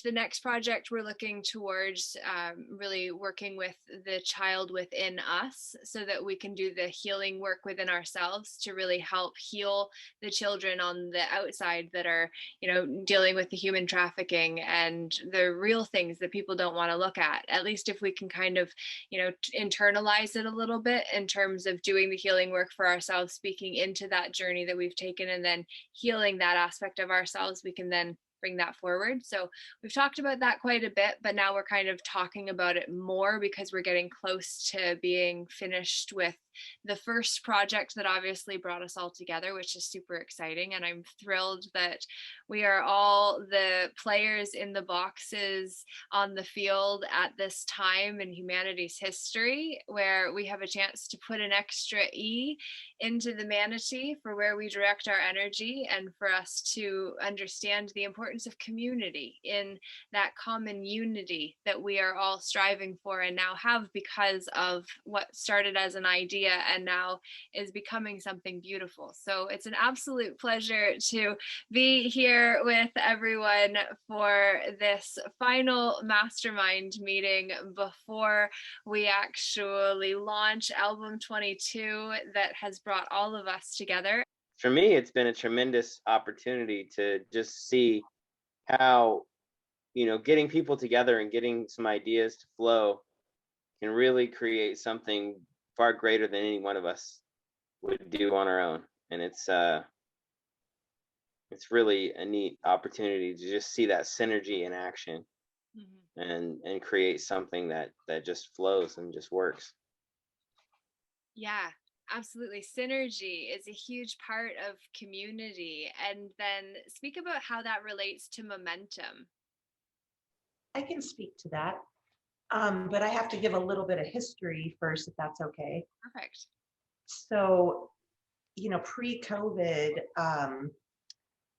The next project we're looking towards really working with the child within us so that we can do the healing work within ourselves to really help heal the children on the outside that are, dealing with the human trafficking and the real things that people don't want to look at least if we can kind of, internalize it a little bit in terms of doing the healing work for ourselves, speaking into that journey that we've taken, and then healing that aspect of ourselves, we can then bring that forward. So we've talked about that quite a bit, but now we're kind of talking about it more because we're getting close to being finished with the first project that obviously brought us all together, which is super exciting. And I'm thrilled that we are all the players in the boxes on the field at this time in humanity's history, where we have a chance to put an extra E into the manatee for where we direct our energy, and for us to understand the importance of community in that common unity that we are all striving for and now have because of what started as an idea and now is becoming something beautiful. So it's an absolute pleasure to be here with everyone for this final mastermind meeting before we actually launch album 22 that has brought all of us together. For me, it's been a tremendous opportunity to just see how, getting people together and getting some ideas to flow can really create something far greater than any one of us would do on our own. And it's really a neat opportunity to just see that synergy in action. And create something that just flows and just works. Yeah, absolutely. Synergy is a huge part of community. And then speak about how that relates to momentum. I can speak to that, but I have to give a little bit of history first, if that's okay. Perfect. So, pre-COVID,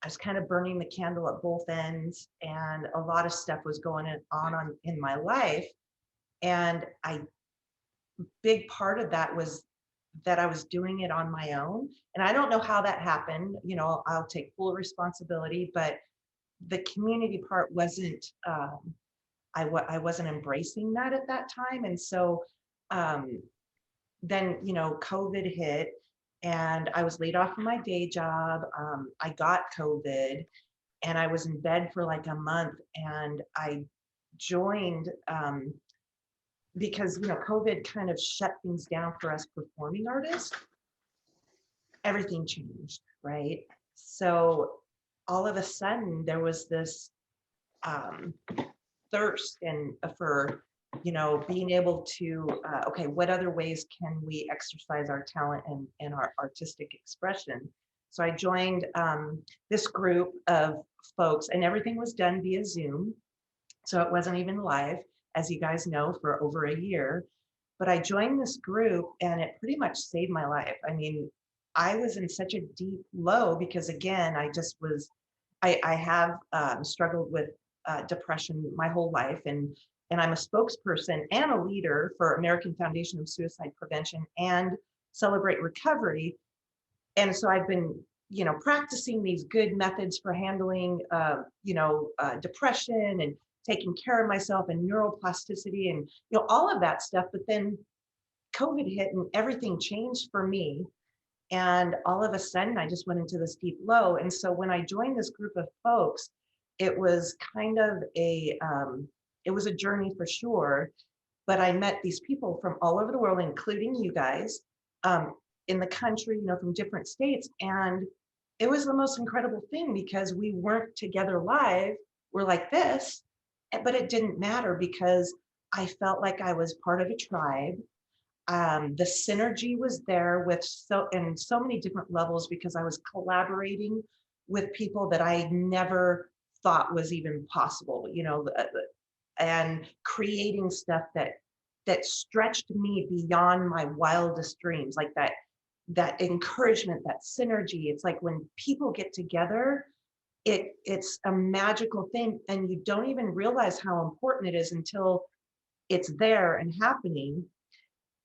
I was kind of burning the candle at both ends, and a lot of stuff was going on in my life. And big part of that was that I was doing it on my own. And I don't know how that happened. I'll take full responsibility, but the community part wasn't, I wasn't embracing that at that time. And so then, COVID hit and I was laid off from my day job. I got COVID and I was in bed for like a month, and I joined because, COVID kind of shut things down for us performing artists. Everything changed, right? So all of a sudden there was this thirst and for being able to okay, what other ways can we exercise our talent and our artistic expression? So I joined this group of folks, and everything was done via Zoom, so it wasn't even live, as you guys know, for over a year. But I joined this group and it pretty much saved my life. I mean, I was in such a deep low because, again, I have struggled with depression my whole life, and I'm a spokesperson and a leader for American Foundation of Suicide Prevention and Celebrate Recovery. And so I've been, practicing these good methods for handling, depression and taking care of myself and neuroplasticity and, all of that stuff. But then COVID hit and everything changed for me. And all of a sudden I just went into this deep low. And so when I joined this group of folks, it was kind of it was a journey for sure. But I met these people from all over the world, including you guys, in the country, from different states. And it was the most incredible thing because we weren't together live. We're like this, but it didn't matter because I felt like I was part of a tribe. The synergy was there with so many different levels because I was collaborating with people that I never thought was even possible, and creating stuff that stretched me beyond my wildest dreams, like that encouragement, that synergy. It's like when people get together, it's a magical thing, and you don't even realize how important it is until it's there and happening.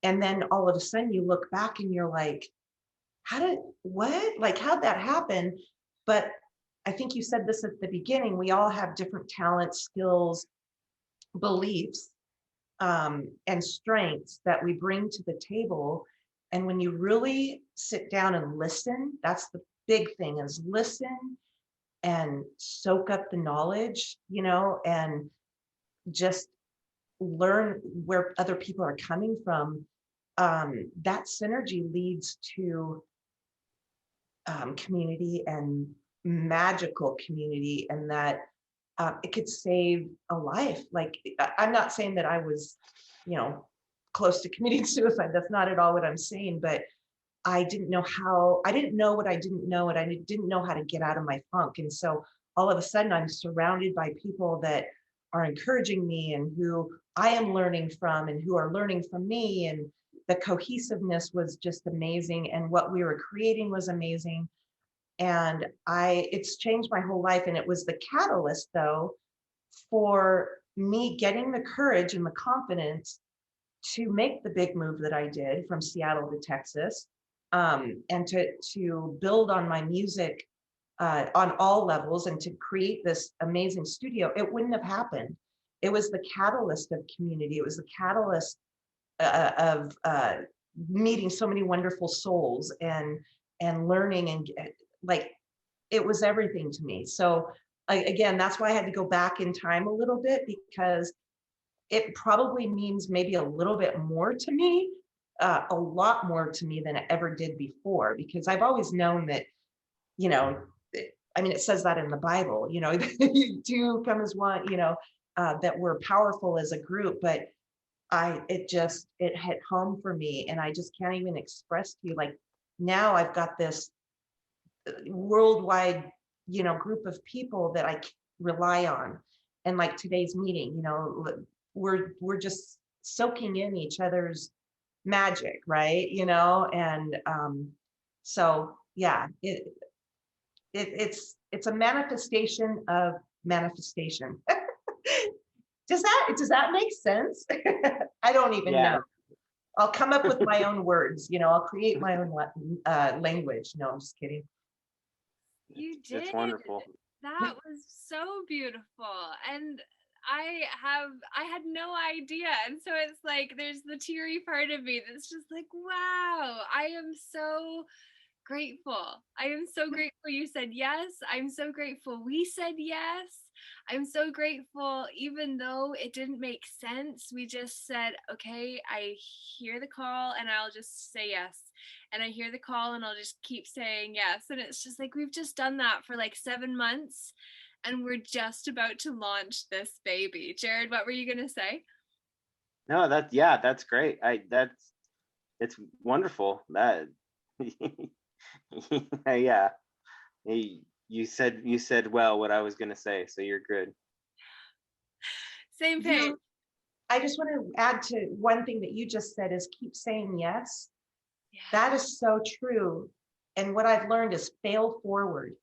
And then all of a sudden you look back and you're like, how'd that happen? But I think you said this at the beginning, we all have different talents, skills, beliefs, and strengths that we bring to the table. And when you really sit down and listen, that's the big thing, is listen and soak up the knowledge, and just learn where other people are coming from. That synergy leads to community and magical community, and that it could save a life. Like, I'm not saying that I was, close to committing suicide. That's not at all what I'm saying, but I didn't know what I didn't know, and I didn't know how to get out of my funk. And so all of a sudden I'm surrounded by people that are encouraging me and who I am learning from and who are learning from me. And the cohesiveness was just amazing. And what we were creating was amazing. And it's changed my whole life. And it was the catalyst, though, for me getting the courage and the confidence to make the big move that I did from Seattle to Texas, and to build on my music on all levels, and to create this amazing studio. It wouldn't have happened. It was the catalyst of community. It was the catalyst of meeting so many wonderful souls, and learning, and like, it was everything to me. So again, that's why I had to go back in time a little bit, because it probably means maybe a little bit more to me, a lot more to me than it ever did before, because I've always known that, you know, I mean, it says that in the Bible, two come as one, that we're powerful as a group. But it hit home for me, and I just can't even express to you, like, now I've got this worldwide, group of people that I rely on. And like today's meeting, we're just soaking in each other's magic, right? And so yeah, it's a manifestation of manifestation. Does that make sense? I don't even Yeah, know. I'll come up with my own words, I'll create my own language. No, I'm just kidding. You it's did. wonderful. That was so beautiful. And I had no idea. And so it's like there's the teary part of me that's just like, wow, I am so grateful. I am so grateful you said yes. I'm so grateful we said yes. I'm so grateful, even though it didn't make sense, we just said, okay, I hear the call and I'll just say yes. And I hear the call and I'll just keep saying yes. And it's just like we've just done that for like 7 months, and we're just about to launch this baby. Jared, what were you going to say? No, that's great. It's wonderful. That yeah. You said well what I was gonna say, so you're good. Same page. I just want to add to one thing that you just said, is keep saying yes. Yeah. That is so true. And what I've learned is fail forward.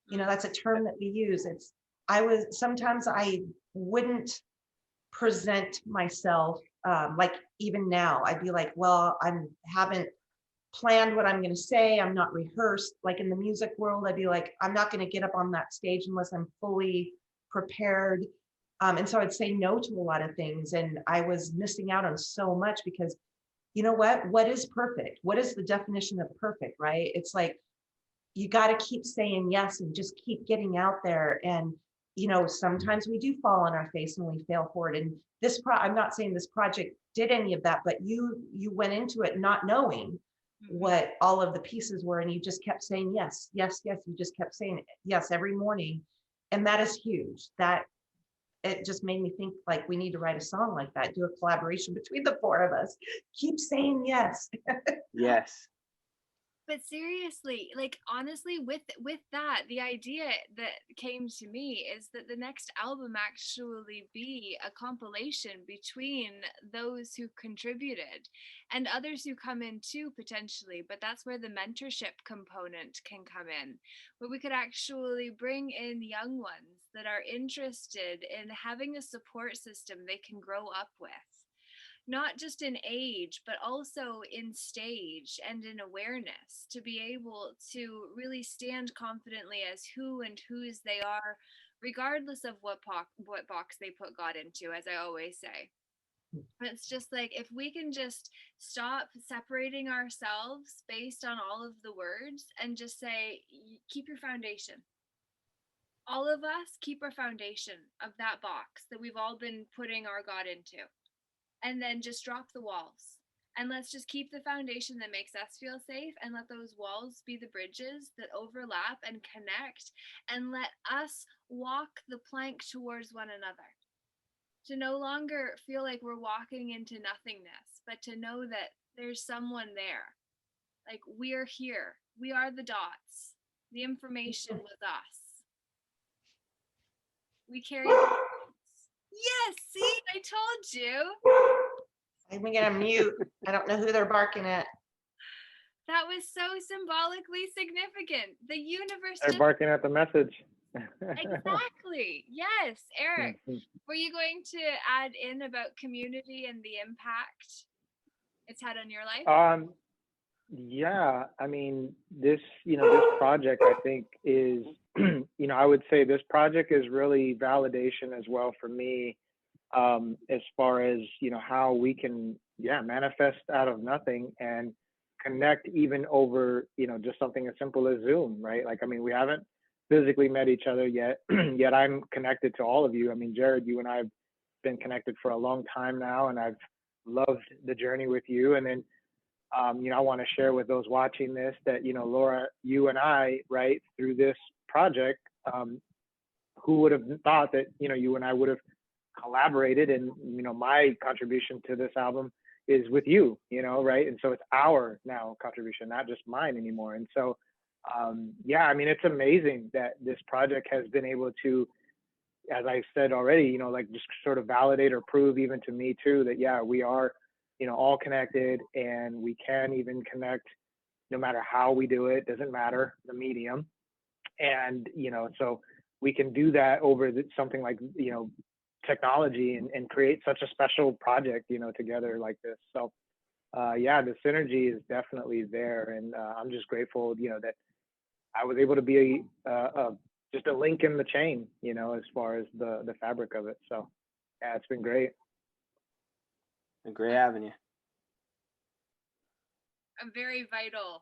That's a term that we use. Sometimes I wouldn't present myself, like even now, I'd be like, well, haven't planned what I'm going to say. I'm not rehearsed. Like in the music world, I'd be like, I'm not going to get up on that stage unless I'm fully prepared. And so I'd say no to a lot of things. And I was missing out on so much, because you know what is perfect? What is the definition of perfect, right? It's like, you got to keep saying yes and just keep getting out there. And, sometimes we do fall on our face and we fail forward. And I'm not saying this project did any of that, but you went into it not knowing what all of the pieces were. And you just kept saying yes, yes, yes. You just kept saying yes every morning. And that is huge. It just made me think, like, we need to write a song like that, do a collaboration between the four of us. Keep saying yes. Yes. But seriously, like honestly, with that, the idea that came to me is that the next album actually be a compilation between those who contributed and others who come in too, potentially. But that's where the mentorship component can come in, where we could actually bring in young ones that are interested in having a support system they can grow up with. not just in age, but also in stage and in awareness, to be able to really stand confidently as who and whose they are, regardless of what box they put God into, as I always say. It's just like, if we can just stop separating ourselves based on all of the words and just say, keep your foundation. All of us keep our foundation of that box that we've all been putting our God into, and then just drop the walls. And let's just keep the foundation that makes us feel safe, and let those walls be the bridges that overlap and connect, and let us walk the plank towards one another. To no longer feel like we're walking into nothingness, but to know that there's someone there. Like, we're here. We are the dots. The information was us. We carry the dots. Yes, see, I told you. I'm gonna mute. I don't know who they're barking at. That was so symbolically significant. The universe They're just barking at the message. exactly. Yes, Eric. Were you going to add in about community and the impact it's had on your life? Yeah, I mean, this project, I think, is, I would say this project is really validation as well for me, as far as, how we can, manifest out of nothing and connect even over, just something as simple as Zoom, right? Like, I mean, we haven't physically met each other yet, yet I'm connected to all of you. I mean, Jared, you and I have been connected for a long time now, and I've loved the journey with you. And then, I want to share with those watching this that, Laura, you and I, right, through this project, who would have thought that, you and I would have collaborated, and, my contribution to this album is with you, right? And so it's our now contribution, not just mine anymore. And so, I mean, it's amazing that this project has been able to, as I said already, like just sort of validate or prove even to me too, that, we are, all connected, and we can even connect no matter how we do it, doesn't matter the medium. And, so we can do that over something like, technology, and create such a special project, together like this. So, the synergy is definitely there. And I'm just grateful, that I was able to be just a link in the chain, as far as the fabric of it. So, yeah, it's been great. A great avenue. A very vital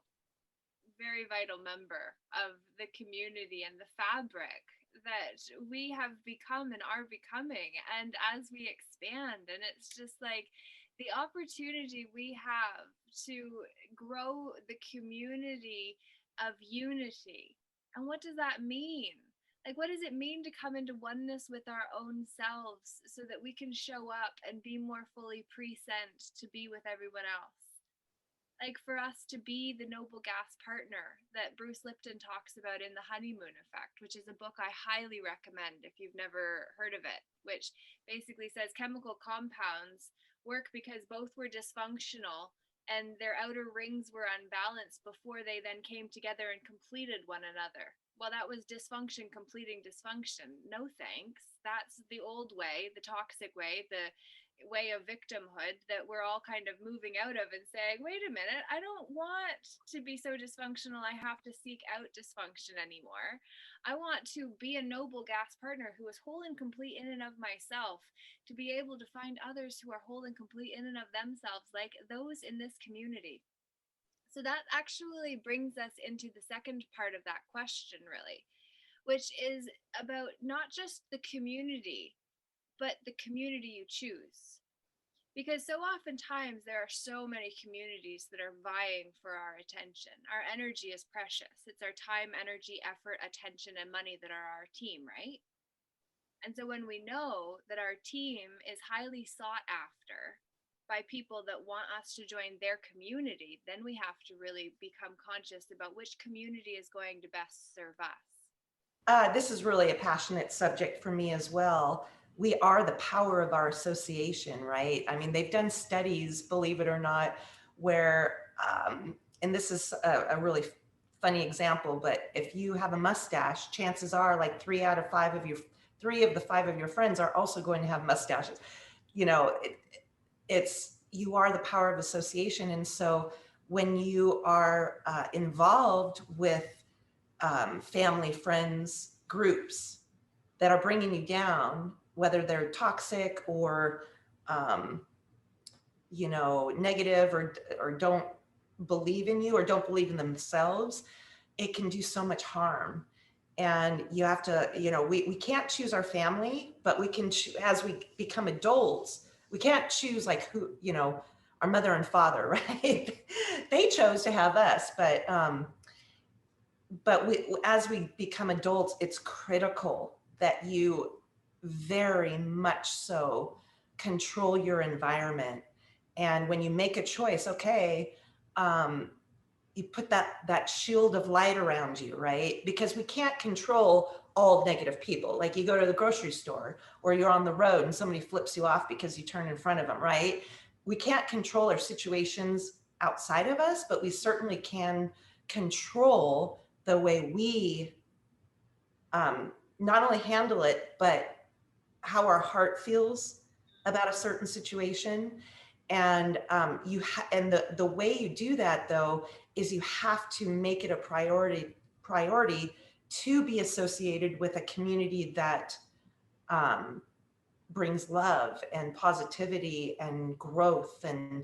member of the community and the fabric that we have become and are becoming. And as we expand, and it's just like the opportunity we have to grow the community of unity. And what does that mean? Like, what does it mean to come into oneness with our own selves so that we can show up and be more fully present to be with everyone else? Like, for us to be the noble gas partner that Bruce Lipton talks about in The Honeymoon Effect, which is a book I highly recommend if you've never heard of it, which basically says chemical compounds work because both were dysfunctional and their outer rings were unbalanced before they then came together and completed one another. Well, that was dysfunction completing dysfunction. No thanks. That's the old way, the toxic way, the way of victimhood that we're all kind of moving out of and saying, wait a minute, I don't want to be so dysfunctional I have to seek out dysfunction anymore. I want to be a noble gas partner who is whole and complete in and of myself, to be able to find others who are whole and complete in and of themselves, like those in this community. So that actually brings us into the second part of that question, really, which is about not just the community, but the community you choose. Because so oftentimes there are so many communities that are vying for our attention. Our energy is precious. It's our time, energy, effort, attention, and money that are our team, right? And so when we know that our team is highly sought after by people that want us to join their community, then we have to really become conscious about which community is going to best serve us. This is really a passionate subject for me as well. We are the power of our association, right? I mean, they've done studies, believe it or not, where, and this is a really funny example, but if you have a mustache, chances are like 3 of the 5 of your friends are also going to have mustaches. You know, you are the power of association. And so when you are involved with family, friends, groups that are bringing you down, whether they're toxic or negative, or don't believe in you or don't believe in themselves, it can do so much harm. And you have to, we can't choose our family, but we can as we become adults, we can't choose like who, our mother and father, right? They chose to have us, but as we become adults, it's critical that you very much so control your environment. And when you make a choice, okay, you put that shield of light around you, right? Because we can't control all negative people. Like you go to the grocery store or you're on the road and somebody flips you off because you turn in front of them, right? We can't control our situations outside of us, but we certainly can control the way we not only handle it, but how our heart feels about a certain situation. And and the way you do that though is you have to make it a priority to be associated with a community that brings love and positivity and growth and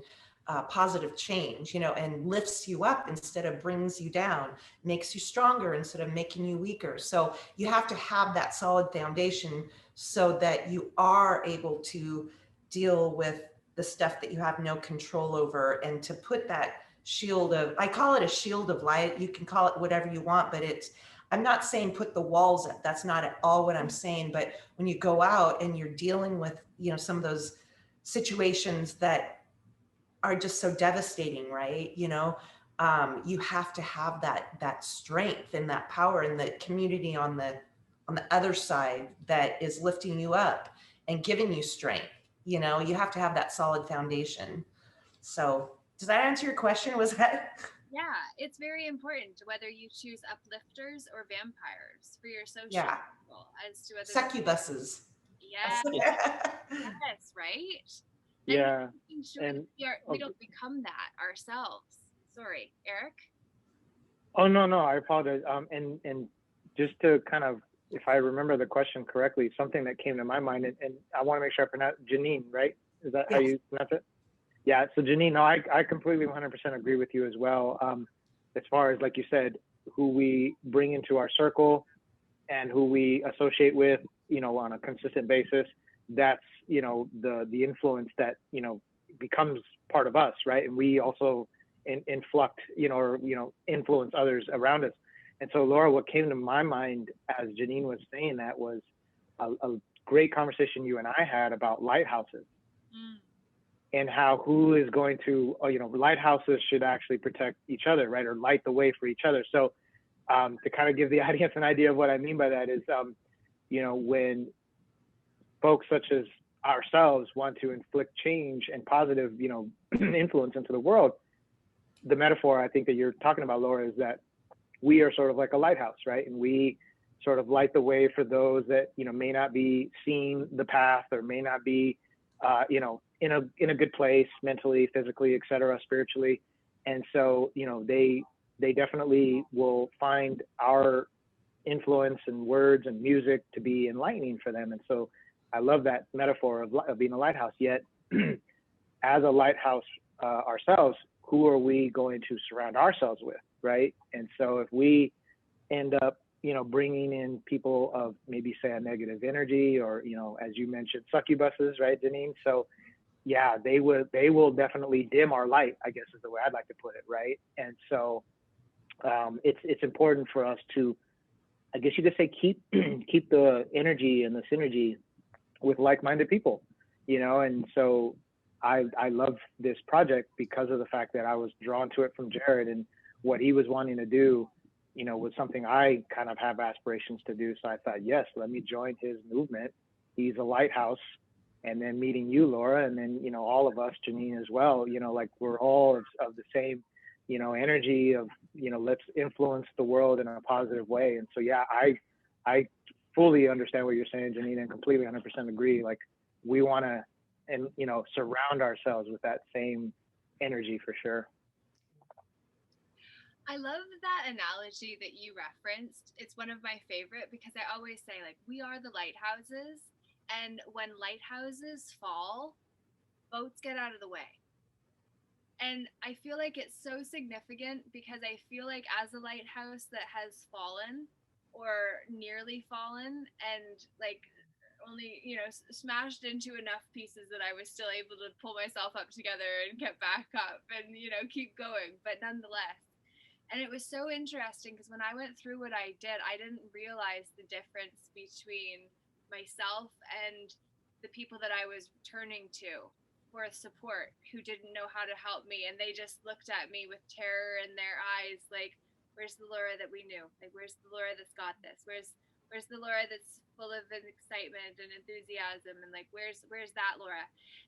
positive change, and lifts you up instead of brings you down, makes you stronger instead of making you weaker. So you have to have that solid foundation so that you are able to deal with the stuff that you have no control over, and to put that shield of, I call it a shield of light. You can call it whatever you want, but I'm not saying put the walls up. That's not at all what I'm saying. But when you go out and you're dealing with, some of those situations that are just so devastating, right? You have to have that strength and that power, and the community on the other side that is lifting you up and giving you strength. You have to have that solid foundation. So does that answer your question? Was that? Yeah, it's very important whether you choose uplifters or vampires for your social Yeah. circle, as to whether Succubuses. yes, yes, right? And Yeah. making sure that And we don't become that ourselves. Sorry, Eric? oh no, I apologize. And just to kind of, if I remember the question correctly, something that came to my mind, and I want to make sure I pronounce Janine, right? Is that how Yes. you pronounce it? Yeah. So Janine, no, I completely 100% agree with you as well. As far as, like you said, who we bring into our circle and who we associate with, on a consistent basis, that's, the influence that, becomes part of us, right? And we also influx, or, influence others around us. And so, Laura, what came to my mind as Janine was saying that was a great conversation you and I had about lighthouses. And how who is going to, lighthouses should actually protect each other, right? Or light the way for each other. So to kind of give the audience an idea of what I mean by that is, when folks such as ourselves want to inflict change and positive, influence into the world, the metaphor I think that you're talking about, Laura, is that we are sort of like a lighthouse, right? And we sort of light the way for those that, may not be seeing the path, or may not be, in a good place mentally, physically, et cetera, spiritually. And so, they definitely will find our influence and words and music to be enlightening for them. And so I love that metaphor of being a lighthouse. Yet as a lighthouse ourselves, who are we going to surround ourselves with, right? And so if we end up, bringing in people of maybe say a negative energy, or, as you mentioned, succubuses, right, Janine? So yeah, they will definitely dim our light, I guess is the way I'd like to put it, right? And so it's important for us to, I guess you could say, keep the energy and the synergy with like-minded people, and so I love this project because of the fact that I was drawn to it from Jared, and what he was wanting to do, was something I kind of have aspirations to do. So I thought, yes, let me join his movement. He's a lighthouse. And then meeting you, Laura, and then, all of us, Janine as well, like we're all of the same, energy of, let's influence the world in a positive way. And so, yeah, I fully understand what you're saying, Janine, and completely 100% agree. Like we want to and surround ourselves with that same energy for sure. I love that analogy that you referenced. It's one of my favorite because I always say, like, we are the lighthouses, and when lighthouses fall, boats get out of the way. And I feel like it's so significant because I feel like as a lighthouse that has fallen or nearly fallen and like only, smashed into enough pieces that I was still able to pull myself up together and get back up and, keep going, but nonetheless. And it was so interesting because when I went through what I did, I didn't realize the difference between myself and the people that I was turning to for support who didn't know how to help me. And they just looked at me with terror in their eyes, like, where's the Laura that we knew? Like, where's the Laura that's got this? Where's the Laura that's full of excitement and enthusiasm? And like, where's that Laura?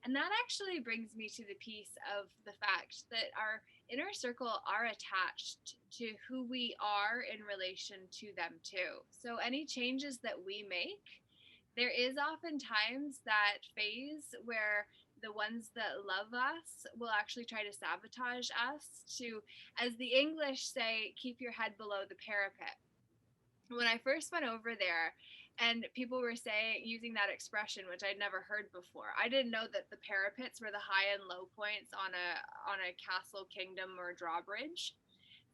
And that actually brings me to the piece of the fact that our inner circle are attached to who we are in relation to them too. So any changes that we make, there is oftentimes that phase where the ones that love us will actually try to sabotage us to, as the English say, keep your head below the parapet. When I first went over there and people were saying, using that expression, which I'd never heard before, I didn't know that the parapets were the high and low points on a castle, kingdom, or drawbridge.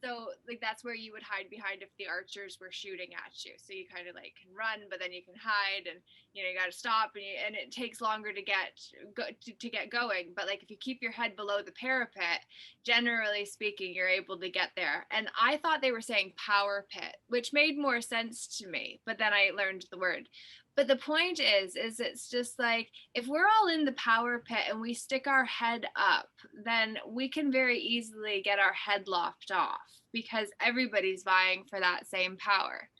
So like that's where you would hide behind if the archers were shooting at you. So you kind of like can run, but then you can hide, and you got to stop, and it takes longer to get going. But like if you keep your head below the parapet, generally speaking, you're able to get there. And I thought they were saying power pit, which made more sense to me. But then I learned the word. But the point is it's just like if we're all in the power pit and we stick our head up, then we can very easily get our head lopped off because everybody's vying for that same power.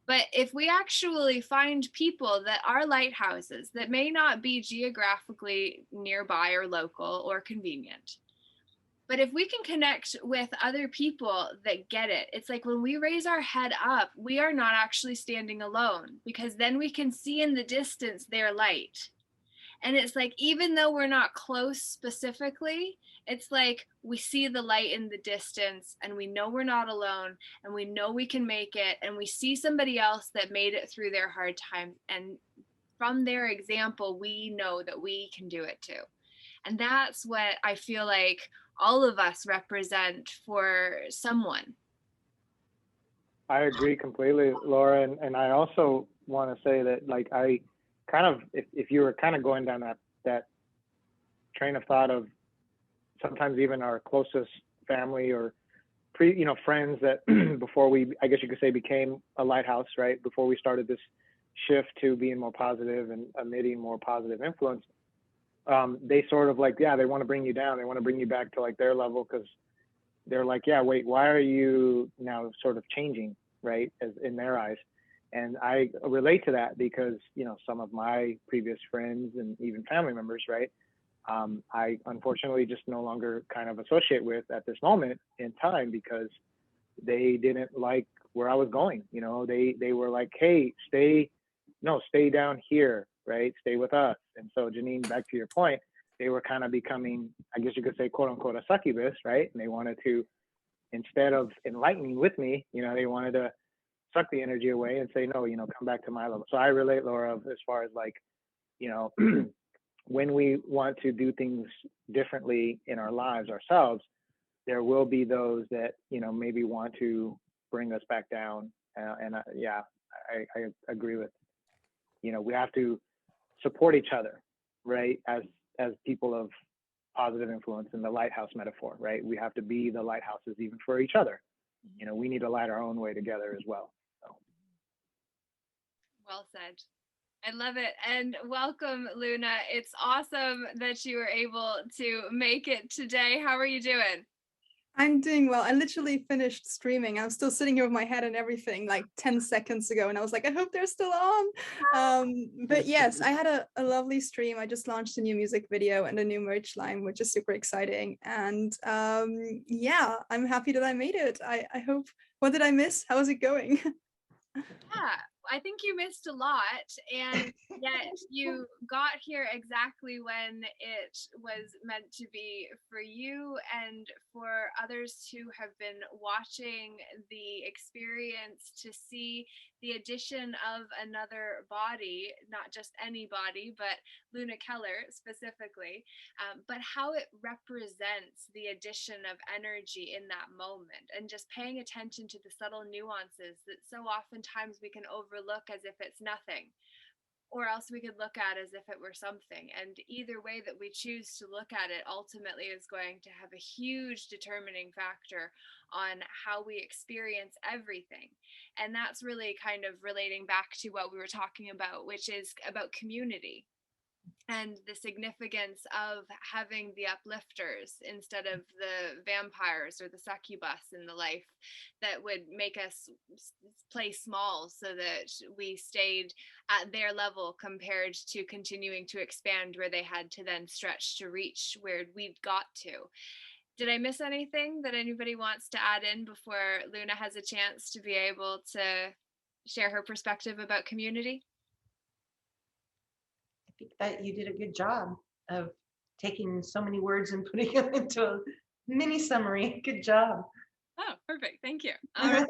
But if we actually find people that are lighthouses that may not be geographically nearby or local or convenient, but if we can connect with other people that get it, it's like when we raise our head up, we are not actually standing alone because then we can see in the distance their light. And it's like, even though we're not close specifically, it's like we see the light in the distance and we know we're not alone and we know we can make it. And we see somebody else that made it through their hard time. And from their example, we know that we can do it too. And that's what I feel like all of us represent for someone. I agree completely, Laura. And I also want to say that, like, I kind of, if you were kind of going down that train of thought of sometimes even our closest family or friends that before we, I guess you could say, became a lighthouse, right? Before we started this shift to being more positive and emitting more positive influence, they sort of like, yeah, they want to bring you down. They want to bring you back to like their level because they're like, yeah, wait, why are you now sort of changing, right? As in their eyes. And I relate to that because, some of my previous friends and even family members, right? I unfortunately just no longer kind of associate with at this moment in time because they didn't like where I was going. They were like, hey, stay down here, right? Stay with us. And so Janine, back to your point, they were kind of becoming, I guess you could say, quote unquote, a succubus, right? And they wanted to, instead of enlightening with me, they wanted to suck the energy away and say, no, come back to my level. So I relate, Laura, as far as like, when we want to do things differently in our lives ourselves, there will be those that, maybe want to bring us back down. I agree with, we have to support each other, right? As people of positive influence in the lighthouse metaphor, right? We have to be the lighthouses even for each other. We need to light our own way together as well. So. Well said. I love it. And welcome, Luna. It's awesome that you were able to make it today. How are you doing? I'm doing well. I literally finished streaming. I'm still sitting here with my head and everything like 10 seconds ago. And I was like, I hope they're still on. But yes, I had a lovely stream. I just launched a new music video and a new merch line, which is super exciting. And yeah, I'm happy that I made it. I hope, what did I miss? How is it going? Yeah. I think you missed a lot, and yet you got here exactly when it was meant to be for you and for others who have been watching the experience, to see the addition of another body, not just any body, but Luna Keller specifically, but how it represents the addition of energy in that moment, and just paying attention to the subtle nuances that so oftentimes we can overlook as if it's nothing, or else we could look at as if it were something. And either way that we choose to look at it ultimately is going to have a huge determining factor on how we experience everything. And that's really kind of relating back to what we were talking about, which is about community and the significance of having the uplifters instead of the vampires or the succubus in the life that would make us play small so that we stayed at their level compared to continuing to expand where they had to then stretch to reach where we'd got to. Did I miss anything that anybody wants to add in before Luna has a chance to be able to share her perspective about community? I think that you did a good job of taking so many words and putting them into a mini summary. Good job. Oh, perfect. Thank you. All right.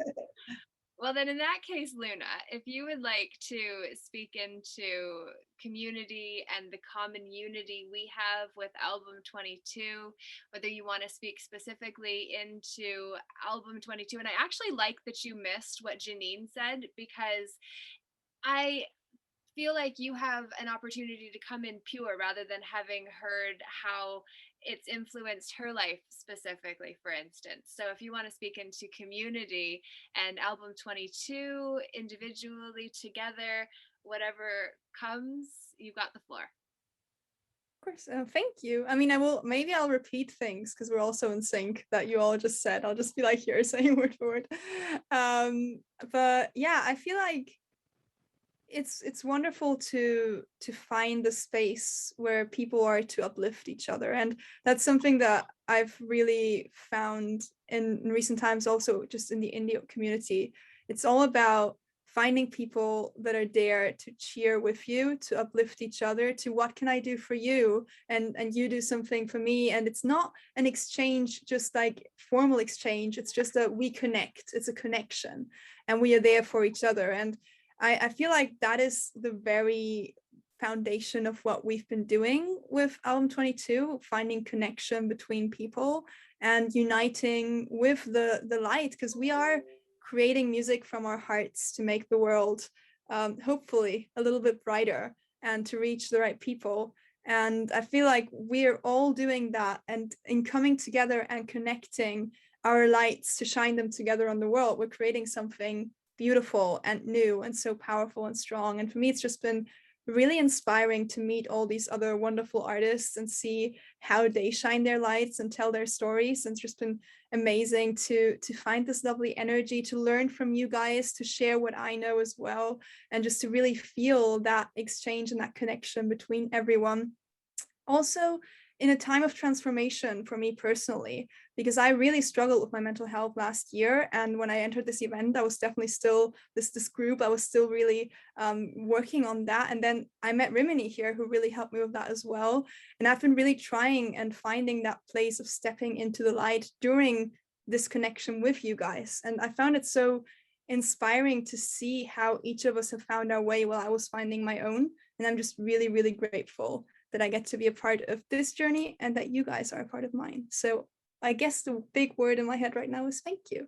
Well, then in that case, Luna, if you would like to speak into community and the common unity we have with album 22, whether you want to speak specifically into album 22. And I actually like that you missed what Janine said, because I feel like you have an opportunity to come in pure rather than having heard how it's influenced her life specifically, for instance. So if you want to speak into community and album 22 individually, together, whatever comes, you've got the floor. Of course. Thank you. I mean, maybe I'll repeat things because we're also in sync that you all just said. I'll just be like here saying word for word. But yeah, I feel like it's wonderful to find the space where people are to uplift each other, and that's something that I've really found in recent times, also just in the indie community. It's all about finding people that are there to cheer with you, to uplift each other, to what can I do for you, and you do something for me. And it's not an exchange, just like formal exchange. It's just that we connect. It's a connection, and we are there for each other. And I feel like that is the very foundation of what we've been doing with album 22, finding connection between people and uniting with the light, because we are creating music from our hearts to make the world hopefully a little bit brighter and to reach the right people. And I feel like we're all doing that, and in coming together and connecting our lights to shine them together on the world, we're creating something beautiful and new and so powerful and strong. And for me, it's just been really inspiring to meet all these other wonderful artists and see how they shine their lights and tell their stories. And it's just been amazing to find this lovely energy, to learn from you guys, to share what I know as well, and just to really feel that exchange and that connection between everyone. Also, in a time of transformation for me personally, because I really struggled with my mental health last year. And when I entered this event, I was definitely still this group. I was still really working on that. And then I met Rimini here, who really helped me with that as well. And I've been really trying and finding that place of stepping into the light during this connection with you guys. And I found it so inspiring to see how each of us have found our way while I was finding my own. And I'm just really, really grateful that I get to be a part of this journey and that you guys are a part of mine. So I guess the big word in my head right now is thank you.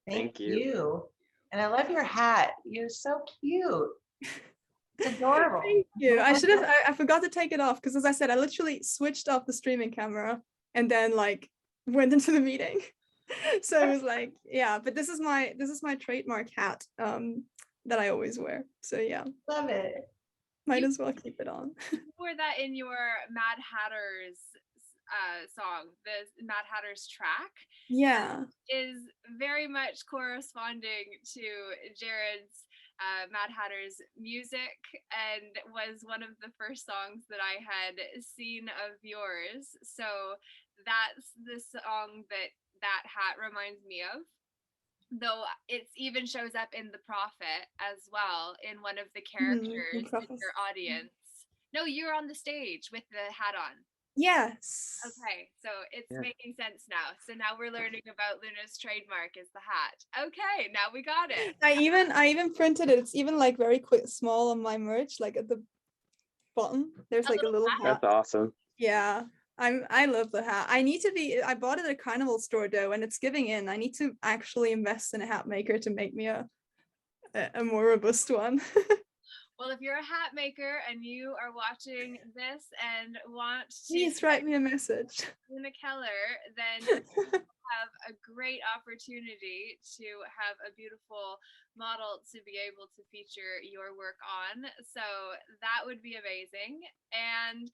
Thank you. And I love your hat. You're so cute. It's adorable. Thank you. I forgot to take it off because, as I said, I literally switched off the streaming camera and then like went into the meeting. So it was like, yeah, but this is my trademark hat that I always wear. So yeah. Love it. Might as well keep it on. You wore that in your Mad Hatter's song, the Mad Hatter's track. Yeah. Is very much corresponding to Jared's Mad Hatter's music, and was one of the first songs that I had seen of yours. So that's the song that hat reminds me of. though it even shows up in The Prophet as well, in one of the The characters in Prophet. your audience. No, you're on the stage with the hat on. Yes. Okay, so it's Yeah. making sense now. So now we're learning about Luna's trademark is the hat. Okay, now we got it. I even printed it. It's even like very quick, small on my merch, like at the bottom. There's A like a little little hat. That's awesome. Yeah. I love the hat. I bought it at a carnival store though, and it's giving in. I need to actually invest in a hat maker to make me a more robust one. Well, if you're a hat maker and you are watching this and want to Please write me a message. Luna Keller, then you have a great opportunity to have a beautiful model to be able to feature your work on. So that would be amazing. And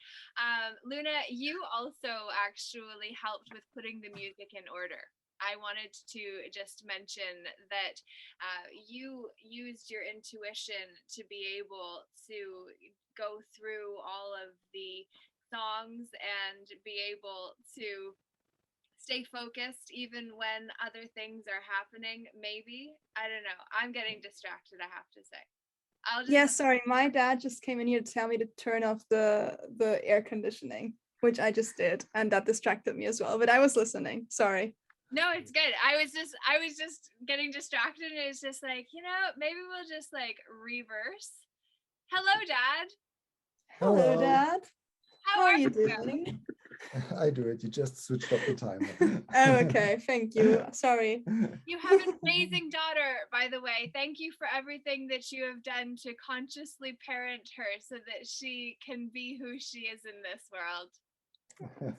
Luna, you also actually helped with putting the music in order. I wanted to just mention that you used your intuition to be able to go through all of the songs and be able to stay focused even when other things are happening. Maybe, I don't know, I'm getting distracted, I have to say. I'll just Yeah, sorry, my dad just came in here to tell me to turn off the air conditioning, which I just did, and that distracted me as well, but I was listening. Sorry. No, it's good. I was just getting distracted, and it's just like, maybe we'll just like reverse. Hello, Dad. Hello, Hello. Dad. How How are are you you? doing? I do it. You just switched off the timer. Oh, okay. Thank you. Sorry. You have an amazing daughter, by the way. Thank you for everything that you have done to consciously parent her so that she can be who she is in this world.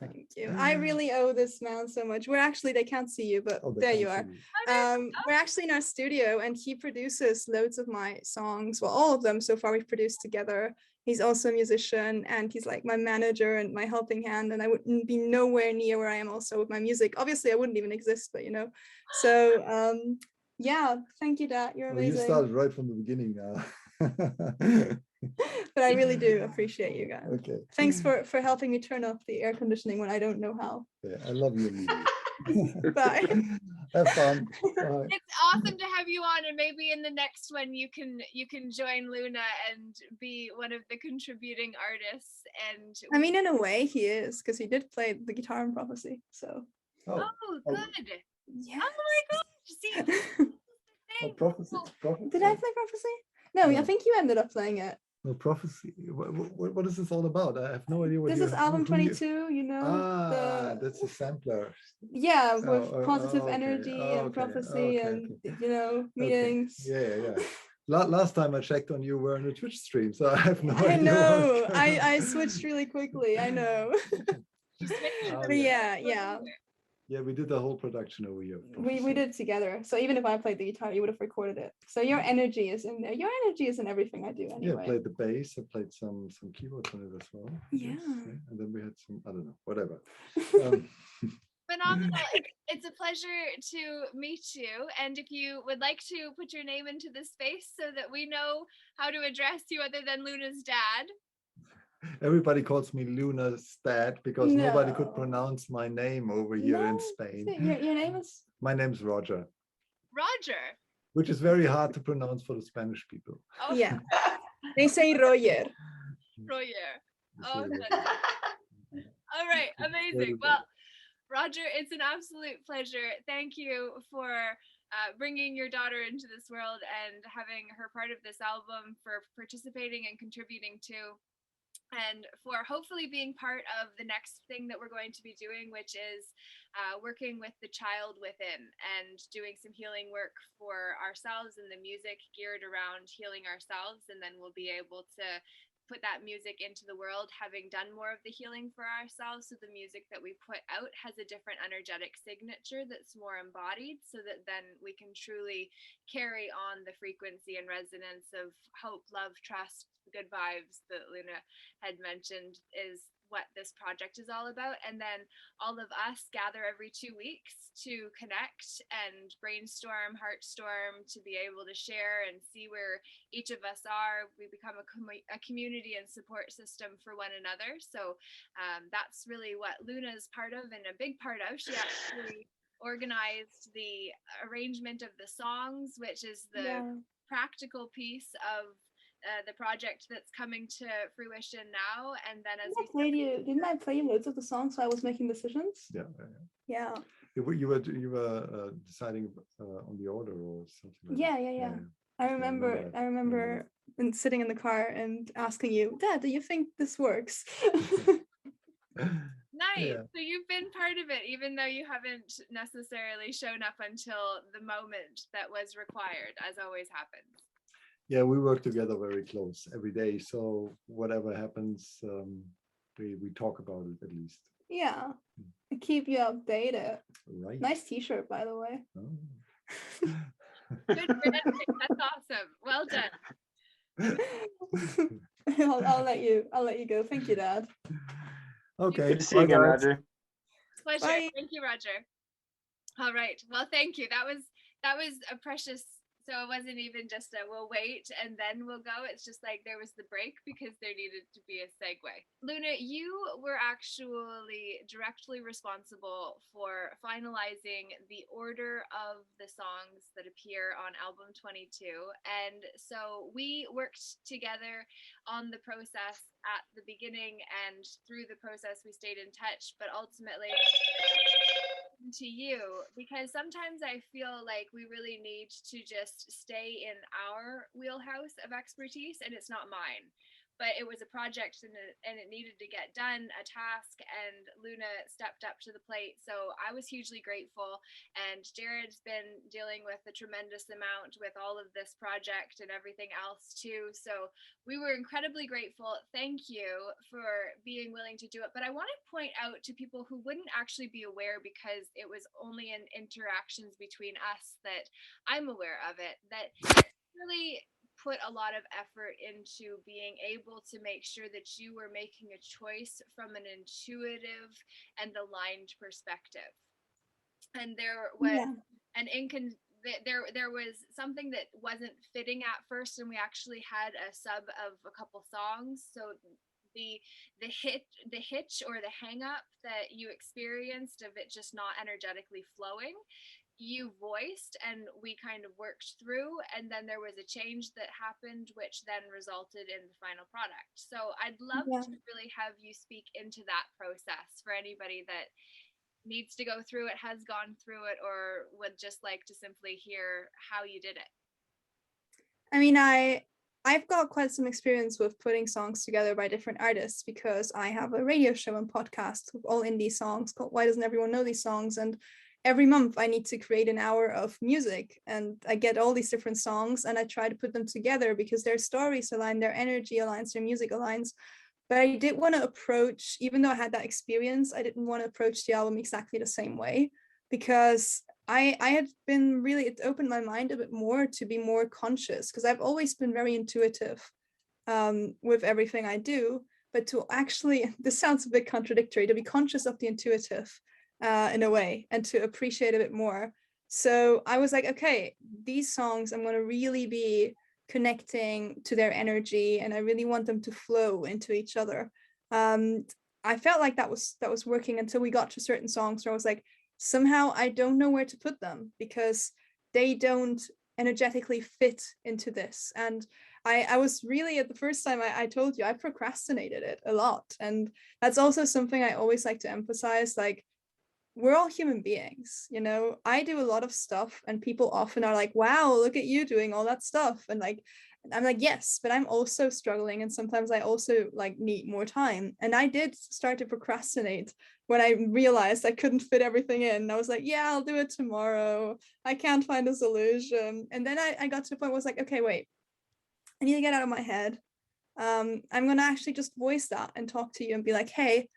Thank you. I really owe this man so much. They can't see you, but Oh, they there can't you are. see you. We're actually in our studio, and he produces loads of my songs. Well, all of them so far we've produced together. He's also a musician, and he's like my manager and my helping hand, and I wouldn't be nowhere near where I am also with my music. Obviously I wouldn't even exist, but so yeah, thank you, Dad. You're Well, you amazing. started right from the beginning now. But I really do appreciate you guys. Okay. Thanks for helping me turn off the air conditioning when I don't know how. Yeah, I love you, Lily. Bye. Have fun. Bye. It's awesome to have you on, and maybe in the next one you can join Luna and be one of the contributing artists. And I mean, in a way he is, because he did play the guitar in Prophecy, so Oh, good. yeah. Oh my gosh. See, prophecy. Did I play Prophecy? No, No. I think you ended up playing it. No, prophecy. What is this all about? I have no idea what This is album 22, that's a sampler. Yeah, with positive okay. energy and Okay, prophecy and meetings. Yeah. Last time I checked on you were on a Twitch stream, so I have no idea. I know. What's going on. I switched really quickly. I know. But yeah. Yeah, we did the whole production over here. We did it together. So even if I played the guitar, you would have recorded it. So your energy is in there. Your energy is in everything I do anyway. Yeah, I played the bass. I played some keyboards on it as well. Yeah. And then we had some, I don't know, whatever. Phenomenal. It's a pleasure to meet you. And if you would like to put your name into the space so that we know how to address you other than Luna's dad. Everybody calls me Luna's dad because nobody could pronounce my name over here in Spain. Your name is? My name's Roger. Roger. Which is very hard to pronounce for the Spanish people. Oh. Yeah. They say Roger. Roger. Oh, all right. Amazing. Well, Roger, it's an absolute pleasure. Thank you for bringing your daughter into this world and having her part of this album, for participating and contributing to, and for hopefully being part of the next thing that we're going to be doing, which is working with the child within and doing some healing work for ourselves and the music geared around healing ourselves. And then we'll be able to put that music into the world, having done more of the healing for ourselves. So the music that we put out has a different energetic signature that's more embodied, so that then we can truly carry on the frequency and resonance of hope, love, trust, good vibes that Luna had mentioned is what this project is all about. And then all of us gather every 2 weeks to connect and brainstorm, heartstorm, to be able to share and see where each of us are. We become a community and support system for one another. So that's really what Luna is part of, and a big part of. She actually organized the arrangement of the songs, which is the Yeah. practical piece of the project that's coming to fruition now. And then as Didn't I play you loads of the songs while I was making decisions? Yeah. Yeah. You were deciding on the order or something like Yeah, that. yeah, yeah. Yeah. I remember and sitting in the car and asking you, Dad, do you think this works? Nice. Yeah. So you've been part of it, even though you haven't necessarily shown up until the moment that was required, as always happens. Yeah, we work together very close every day. So whatever happens, we talk about it at least. Yeah. Keep you updated. Right. Nice t-shirt, by the way. Oh. Good branding. That's awesome. Well done. I'll let you go. Thank you, Dad. Okay. Good to see you again, guys. Roger. Pleasure. Bye. Thank you, Roger. All right. Well, thank you. That was a precious. So it wasn't even just a we'll wait and then we'll go. It's just like there was the break because there needed to be a segue. Luna, you were actually directly responsible for finalizing the order of the songs that appear on album 22. And so we worked together on the process at the beginning, and through the process we stayed in touch, but ultimately to you, because sometimes I feel like we really need to just stay in our wheelhouse of expertise, and it's not mine, but it was a project and it needed to get done, a task, and Luna stepped up to the plate. So I was hugely grateful, and Jared's been dealing with a tremendous amount with all of this project and everything else too. So we were incredibly grateful. Thank you for being willing to do it. But I want to point out to people who wouldn't actually be aware, because it was only in interactions between us that I'm aware of it, that really put a lot of effort into being able to make sure that you were making a choice from an intuitive and aligned perspective. And there was there was something that wasn't fitting at first, and we actually had a sub of a couple songs. So the hitch or the hang up that you experienced of it just not energetically flowing, you voiced, and we kind of worked through, and then there was a change that happened, which then resulted in the final product. So I'd love to really have you speak into that process for anybody that needs to go through it, has gone through it, or would just like to simply hear how you did it. I mean, I've got quite some experience with putting songs together by different artists, because I have a radio show and podcast with all indie songs called Why Doesn't Everyone Know These Songs? And every month I need to create an hour of music, and I get all these different songs and I try to put them together because their stories align, their energy aligns, their music aligns. But I did want to approach, even though I had that experience, I didn't want to approach the album exactly the same way, because I had been really, it opened my mind a bit more to be more conscious, because I've always been very intuitive with everything I do, but to actually, this sounds a bit contradictory, to be conscious of the intuitive in a way, and to appreciate a bit more. So I was like, okay, these songs, I'm going to really be connecting to their energy, and I really want them to flow into each other. I felt like that was working until we got to certain songs where I was like, somehow I don't know where to put them, because they don't energetically fit into this. And I was really, at the first time I told you, I procrastinated it a lot. And that's also something I always like to emphasize, like, we're all human beings, you know. I do a lot of stuff and people often are like, wow, look at you doing all that stuff, and like, I'm like, yes, but I'm also struggling, and sometimes I also like need more time. And I did start to procrastinate when I realized I couldn't fit everything in. I was like, yeah, I'll do it tomorrow, I can't find a solution. And then I got to the point where I was like, okay, wait, I need to get out of my head. I'm gonna actually just voice that and talk to you and be like, hey,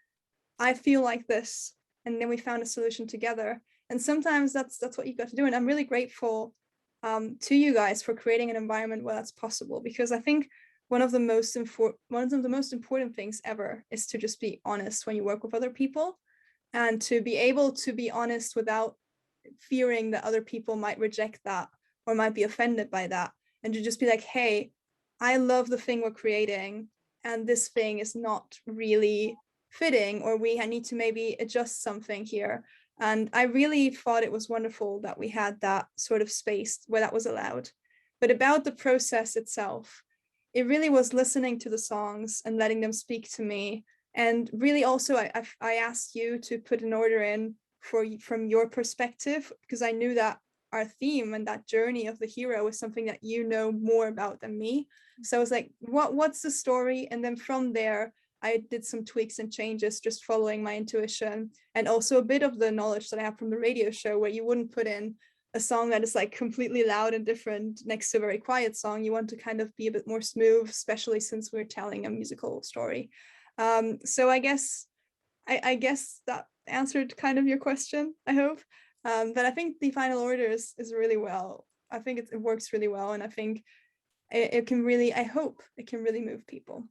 I feel like this. And then we found a solution together. And sometimes that's what you got to do. And I'm really grateful to you guys for creating an environment where that's possible, because I think one of the most important things ever is to just be honest when you work with other people, and to be able to be honest without fearing that other people might reject that or might be offended by that, and to just be like, hey, I love the thing we're creating, and this thing is not really fitting, or we need to maybe adjust something here. And I really thought it was wonderful that we had that sort of space where that was allowed. But about the process itself, it really was listening to the songs and letting them speak to me. And really also, I asked you to put an order in from your perspective, because I knew that our theme and that journey of the hero was something that you know more about than me. So I was like, what's the story? And then from there, I did some tweaks and changes, just following my intuition, and also a bit of the knowledge that I have from the radio show, where you wouldn't put in a song that is like completely loud and different next to a very quiet song. You want to kind of be a bit more smooth, especially since we're telling a musical story. So I guess that answered kind of your question, I hope. But I think the final order is really well. I think it works really well, and I think it can really, I hope it can really move people.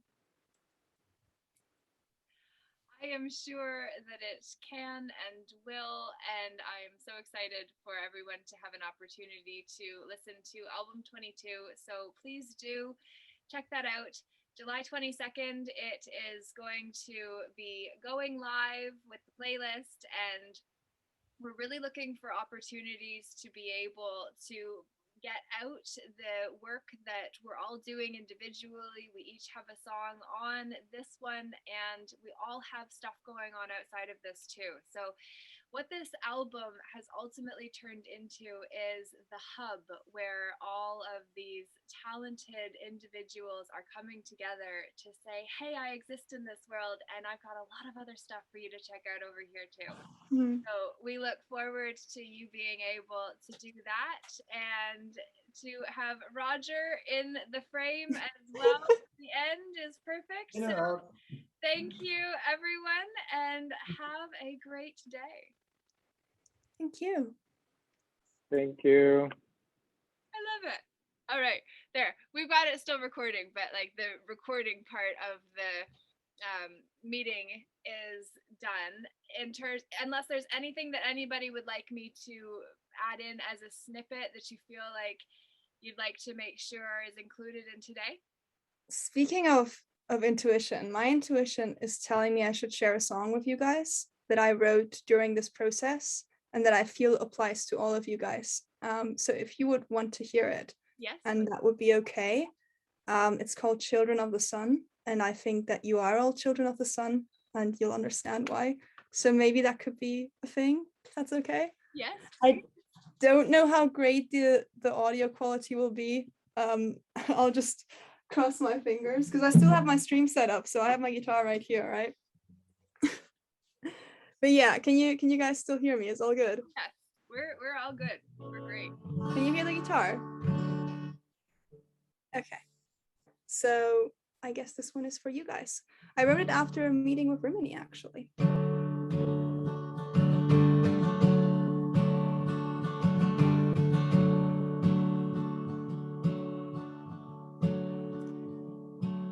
I am sure that it can and will, and I'm so excited for everyone to have an opportunity to listen to album 22. So please do check that out. July 22nd, it is going to be going live with the playlist, and we're really looking for opportunities to be able to get out the work that we're all doing individually. We each have a song on this one, and we all have stuff going on outside of this too. So what this album has ultimately turned into is the hub where all of these talented individuals are coming together to say, hey, I exist in this world, and I've got a lot of other stuff for you to check out over here too. So we look forward to you being able to do that, and to have Roger in the frame as well. The end is perfect. So thank you, everyone, and have a great day. Thank you. Thank you. I love it. All right, there. We've got it still recording, but like the recording part of the meeting is done. Unless there's anything that anybody would like me to add in as a snippet that you feel like you'd like to make sure is included in today. Speaking of intuition, my intuition is telling me I should share a song with you guys that I wrote during this process and that I feel applies to all of you guys. So if you would want to hear it, yes, and that would be okay. It's called Children of the Sun, and I think that you are all children of the sun, and you'll understand why. So maybe that could be a thing, if that's okay. Yes. I don't know how great the audio quality will be. I'll just cross my fingers because I still have my stream set up, so I have my guitar right here, right? But yeah, can you guys still hear me? It's all good. Yes, we're all good. We're great. Can you hear the guitar? Okay. So I guess this one is for you guys. I wrote it after a meeting with Rimini, actually.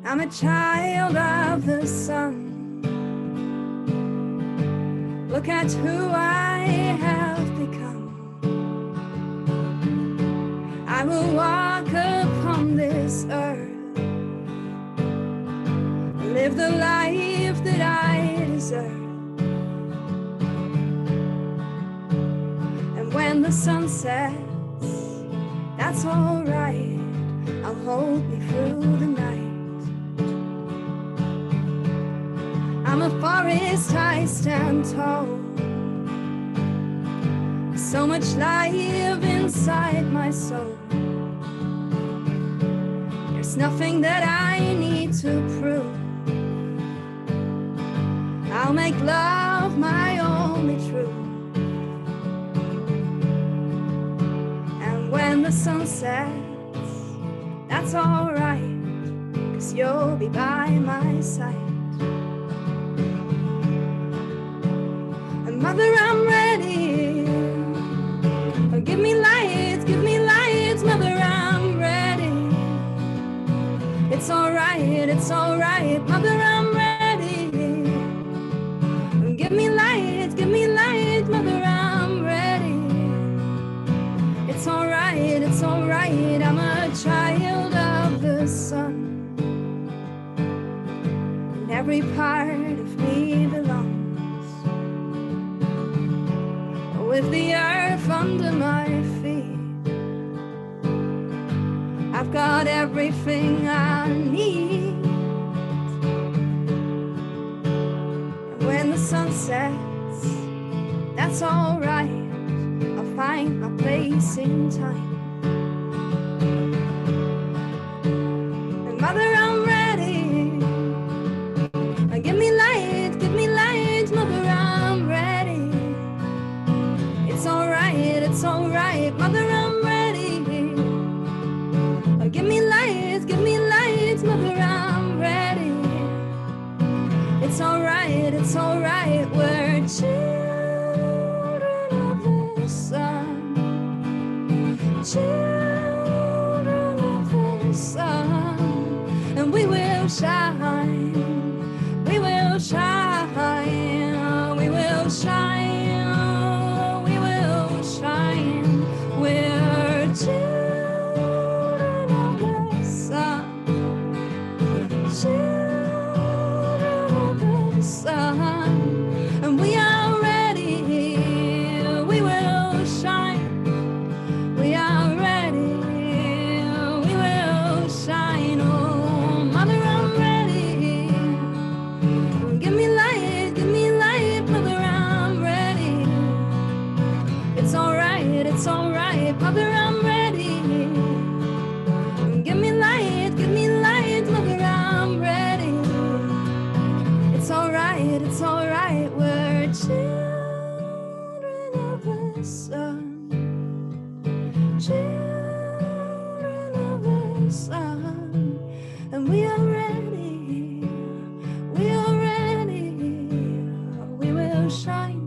I'm a child of the sun. Look at who I have become. I will walk upon this earth, live the life that I deserve. And when the sun sets, that's all right. I'll hold me through the night. I'm a forest, I stand tall. So much life inside my soul. There's nothing that I need to prove. I'll make love my only truth. And when the sun sets, that's alright, 'cause you'll be by my side. And mother, I'm ready. Oh, give me lights, mother, I'm ready. It's alright, mother, I'm ready. Give me lights, mother, I'm ready. It's alright, I'm a child of the sun. And every part of me belongs. with the earth under my feet. I've got everything I need. And when the sun sets, that's alright. I'll find my place in time. And Mother, I'm ready. Give me light, Mother, I'm ready. It's alright, Mother, I'm ready. Give me light, Mother, I'm ready. It's alright, we're children of the sun. Children of the sun. And we will shine. We will shine. We will shine. We will shine. We're children of the sun. Children of the sun. And we are ready. We will shine. We are ready. We will shine. Oh, Mother, I'm ready. Give me light, Mother, I'm ready. It's alright, Mother, I'm ready. Give me light, Mother, I'm ready. It's alright, we're children of the sun. Children of the sun. And we are ready. We are ready. We will shine.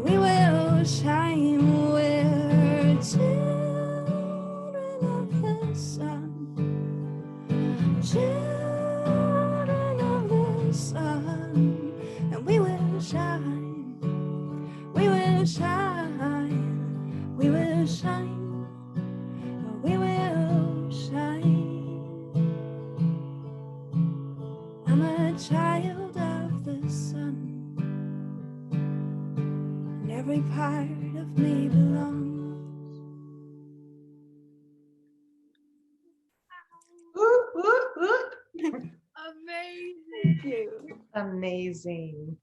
We will shine. We're children of the sun. Children of the sun. And we will shine. We will shine. We will shine. We will shine. I'm a child of the sun, and every part of me belongs. Whoop, whoop, whoop. Amazing. Thank you. Amazing.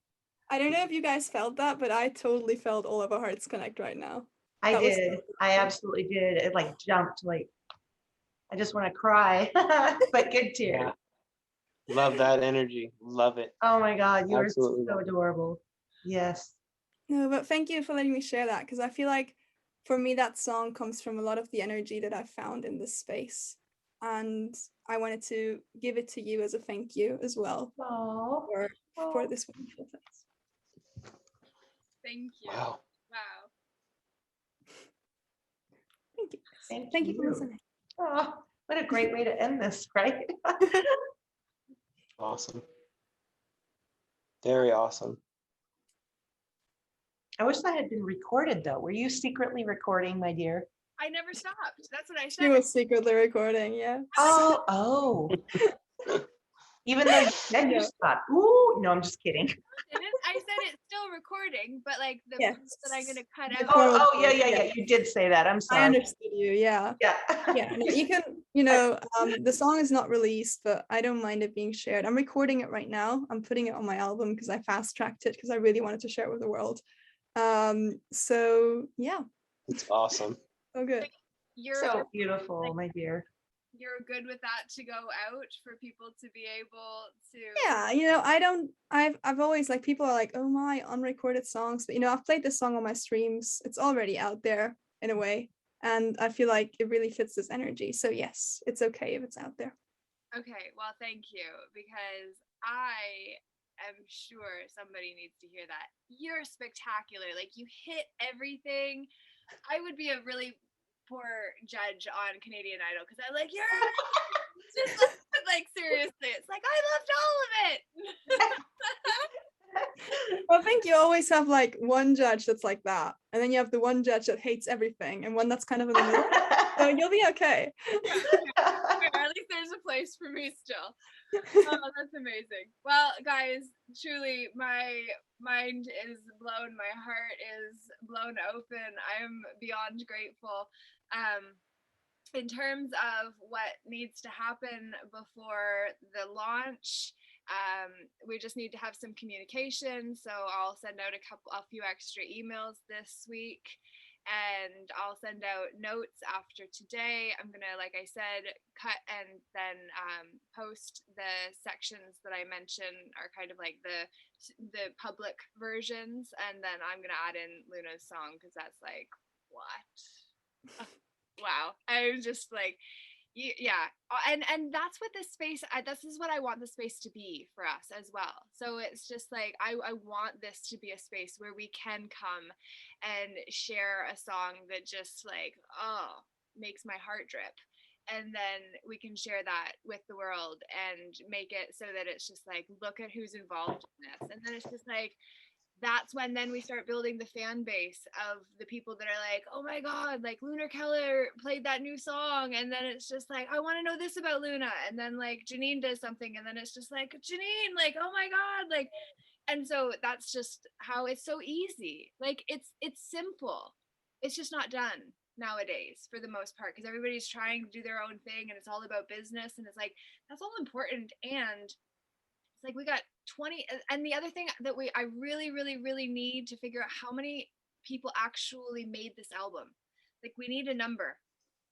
I don't know if you guys felt that, but I totally felt all of our hearts connect right now. I That was did. so I cool. absolutely did. It like jumped, like I just want to cry, but good tears. Yeah. Love that energy. Love it. Oh my God, you are Absolutely so love it. adorable. Yes. No, but thank you for letting me share that, because I feel like for me that song comes from a lot of the energy that I found in this space, and I wanted to give it to you as a thank you as well Oh. for this wonderful place. Thank you. Wow. Wow. Thank you. Thank Thank you for you. listening. Oh, what a great way to end this, right? Awesome. Very awesome. I wish that had been recorded though. Were you secretly recording, my dear? I never stopped. That's what I She said. was secretly recording, yeah. Oh. Even though you said you No. stopped. Ooh, no, I'm just kidding. I said it's still recording, but like the Yes. parts that I'm gonna cut The out. formal Oh, yeah, part, yeah. You did say that. I'm I sorry. understood you, yeah. Yeah. Yeah, no, you can, the song is not released, but I don't mind it being shared. I'm recording it right now. I'm putting it on my album because I fast tracked it because I really wanted to share it with the world. So yeah. It's awesome. Oh, good. You're So beautiful, my dear. you're good with that to go out for people to be able to. Yeah, I've always like people are like, oh my, unrecorded songs, but I've played this song on my streams. It's already out there in a way, and I feel like it really fits this energy. So yes, it's okay if it's out there. Okay, well, thank you, because I am sure somebody needs to hear that. You're spectacular. Like, you hit everything. I would be a really poor judge on Canadian Idol because I'm like, you're just like seriously. It's like, I loved all of it. Well, I think you always have like one judge that's like that, and then you have the one judge that hates everything, and one that's kind of in the middle. So you'll be okay. Yeah, At least there's a place for me still. Oh, that's amazing. Well, guys, truly, my mind is blown. My heart is blown open. I am beyond grateful. In terms of what needs to happen before the launch, we just need to have some communication. So I'll send out a few extra emails this week, and I'll send out notes after today. I'm gonna, like I said, cut and then post the sections that I mentioned are kind of like the public versions, and then I'm gonna add in Luna's song because that's like what. Wow, I was just like, yeah, and that's what this space, this is what I want the space to be for us as well. So it's just like I want this to be a space where we can come and share a song that just like, oh, makes my heart drip, and then we can share that with the world and make it so that it's just like, look at who's involved in this, and then it's just like, that's when then we start building the fan base of the people that are like, oh my God, like Luna Keller played that new song. And then it's just like, I want to know this about Luna. And then like Janine does something. And then it's just like, Janine, like, oh my God. Like, and so that's just how it's so easy. Like it's simple. It's just not done nowadays for the most part, because everybody's trying to do their own thing and it's all about business. And it's like, that's all important. And it's like we got 20, and the other thing that I really, really, really need to figure out how many people actually made this album. Like we need a number,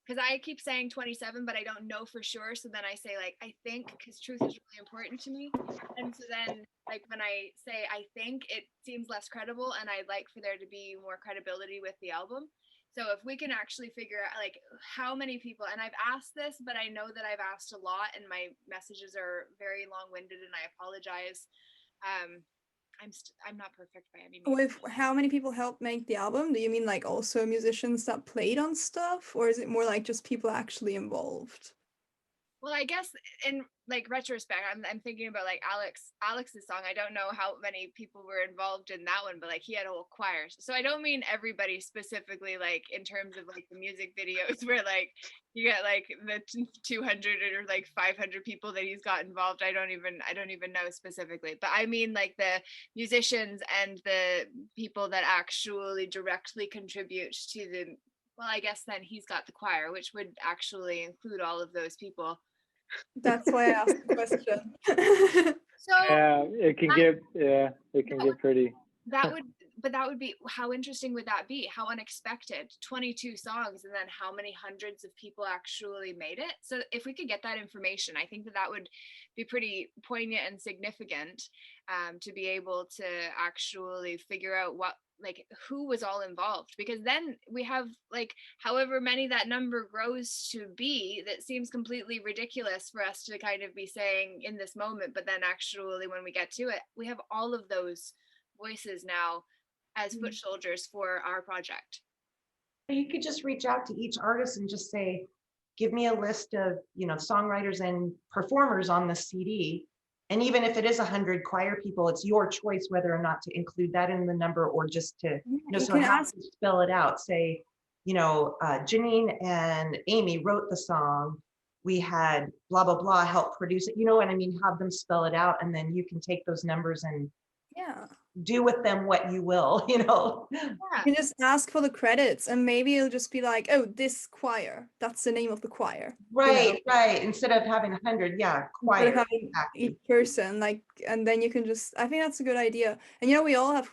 because I keep saying 27, but I don't know for sure. So then I say like, I think, because truth is really important to me. And so then like when I say I think, it seems less credible, and I'd like for there to be more credibility with the album. So if we can actually figure out like how many people, and I've asked this, but I know that I've asked a lot and my messages are very long-winded, and I apologize. I'm not perfect by any means. With how many people helped make the album? Do you mean like also musicians that played on stuff, or is it more like just people actually involved? Well, I guess in like retrospect, I'm thinking about like Alex's song. I don't know how many people were involved in that one, but like he had a whole choir. So I don't mean everybody specifically, like in terms of like the music videos where like you get like the 200 or like 500 people that he's got involved. I don't even know specifically, but I mean like the musicians and the people that actually directly contribute to the, well, I guess then he's got the choir, which would actually include all of those people. That's why I asked the question. So yeah, it can get pretty. That would be, how interesting would that be? How unexpected. 22 songs, and then how many hundreds of people actually made it? So if we could get that information, I think that would be pretty poignant and significant, to be able to actually figure out what, like who was all involved, because then we have like however many that number grows to be, that seems completely ridiculous for us to kind of be saying in this moment, but then actually when we get to it, we have all of those voices now as foot soldiers for our project. You could just reach out to each artist and just say, give me a list of, songwriters and performers on the CD. And even if it is 100 choir people, it's your choice whether or not to include that in the number, or just to, so how to spell it out. Say, Janine and Amy wrote the song. We had blah, blah, blah help produce it. You know what I mean? Have them spell it out, and then you can take those numbers and do with them what you will, You can just ask for the credits, and maybe it'll just be like, oh, this choir, that's the name of the choir. Right. Instead of having 100, choir. Exactly. Each person, like, and then you can just, I think that's a good idea. And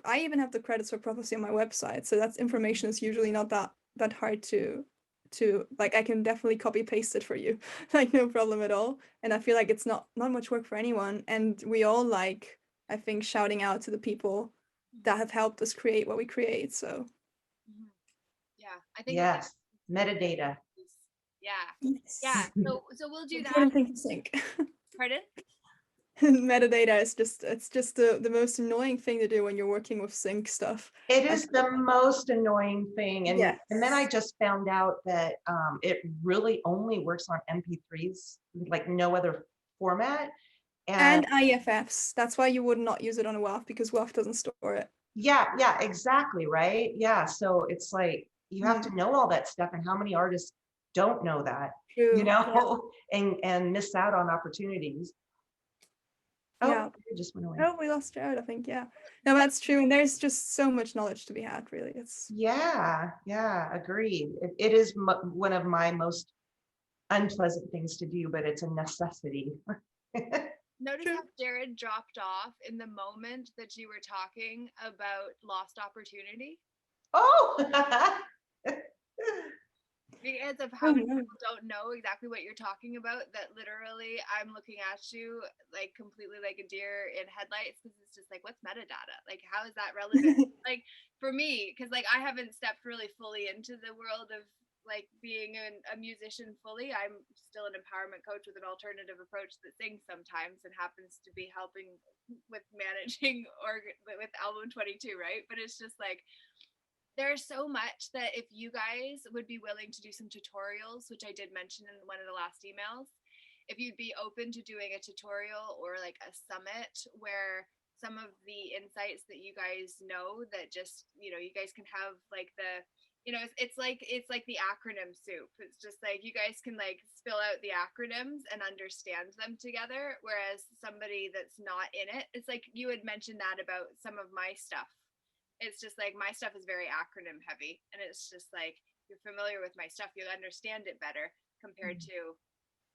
I even have the credits for Prophecy on my website, so that information is usually not that hard to like, I can definitely copy paste it for you, like no problem at all. And I feel like it's not much work for anyone, and we all like, I think, shouting out to the people that have helped us create what we create. So I think metadata. So we'll do that. Important thing to sync. Pardon? Metadata is just the most annoying thing to do when you're working with sync stuff. It is the most annoying thing. And then I just found out that it really only works on MP3s, like no other format. And IFFs. That's why you would not use it on a WAV, because WAV doesn't store it. Yeah, exactly, right? Yeah, so it's like you have to know all that stuff, and how many artists don't know that, True. and miss out on opportunities. Yeah. It just went away. Oh, we lost Jared, I think. Yeah. No, that's true. And there's just so much knowledge to be had, really. It's Yeah, agreed. It is one of my most unpleasant things to do, but it's a necessity. Notice true. how Jared dropped off in the moment that you were talking about lost opportunity Oh, because of Oh, how many no. people don't know exactly what you're talking about, that literally I'm looking at you like completely like a deer in headlights, because it's just like, what's metadata? Like, how is that relevant? Like for me, because like I haven't stepped really fully into the world of like being a musician fully. I'm still an empowerment coach with an alternative approach that sings sometimes and happens to be helping with managing or with A22, right? But it's just like, there's so much that if you guys would be willing to do some tutorials, which I did mention in one of the last emails, if you'd be open to doing a tutorial or like a summit where some of the insights that you guys know, that just, you guys can have like it's like the acronym soup. It's just like you guys can like spill out the acronyms and understand them together, whereas somebody that's not in it, it's like you had mentioned that about some of my stuff. It's just like my stuff is very acronym heavy, and it's just like, you're familiar with my stuff, you'll understand it better compared to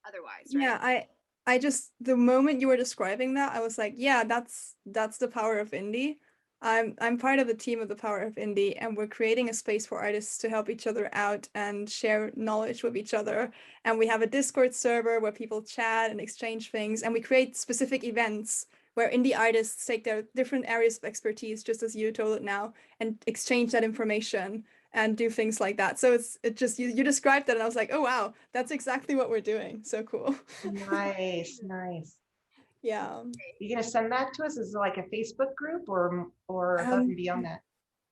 otherwise, right? Yeah, I just, the moment you were describing that, I was like, yeah, that's the power of indie. I'm part of the team of the Power of Indie, and we're creating a space for artists to help each other out and share knowledge with each other. And we have a Discord server where people chat and exchange things, and we create specific events where indie artists take their different areas of expertise, just as you told it now, and exchange that information and do things like that. So it just, you described that and I was like, oh wow, that's exactly what we're doing. So cool. nice. Yeah. You gonna send that to us? Is it like a Facebook group or above and beyond that?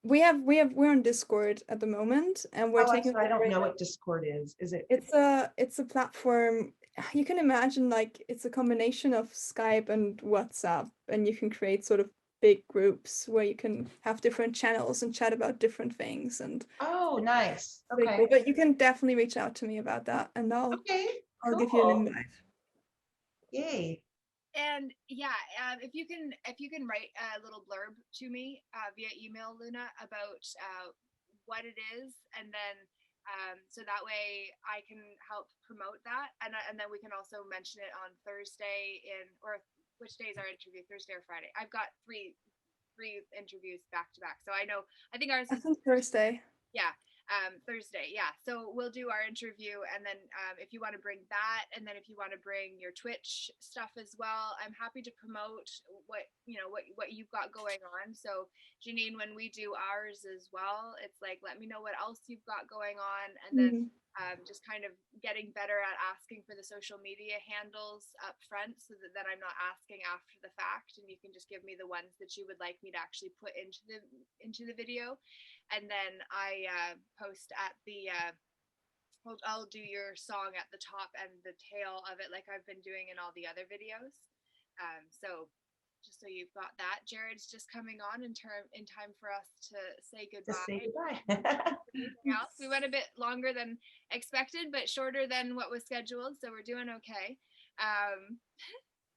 We're on Discord at the moment, and we're taking. I don't know what Discord is. Is it? It's a platform. You can imagine like it's a combination of Skype and WhatsApp, and you can create sort of big groups where you can have different channels and chat about different things. And Oh, nice. pretty Okay. cool. But you can definitely reach out to me about that, and Okay. I'll give you an Cool. invite. Yay. And yeah, if you can write a little blurb to me via email, Luna, about what it is, and then so that way I can help promote that, and then we can also mention it on Thursday or which day is our interview? Thursday or Friday? I've got three interviews back to back, so I think ours is Thursday. Yeah. Thursday. Yeah. So we'll do our interview, and then if you want to bring that, and then if you want to bring your Twitch stuff as well, I'm happy to promote what you've got going on. So Janine, when we do ours as well, it's like, let me know what else you've got going on, and then just kind of getting better at asking for the social media handles up front, so that then I'm not asking after the fact, and you can just give me the ones that you would like me to actually put into the video. And then I post at the I'll do your song at the top and the tail of it, like I've been doing in all the other videos. So just so you've got that. Jared's just coming on in time for us to say goodbye. Just say goodbye. Anything else? We went a bit longer than expected, but shorter than what was scheduled, so we're doing okay.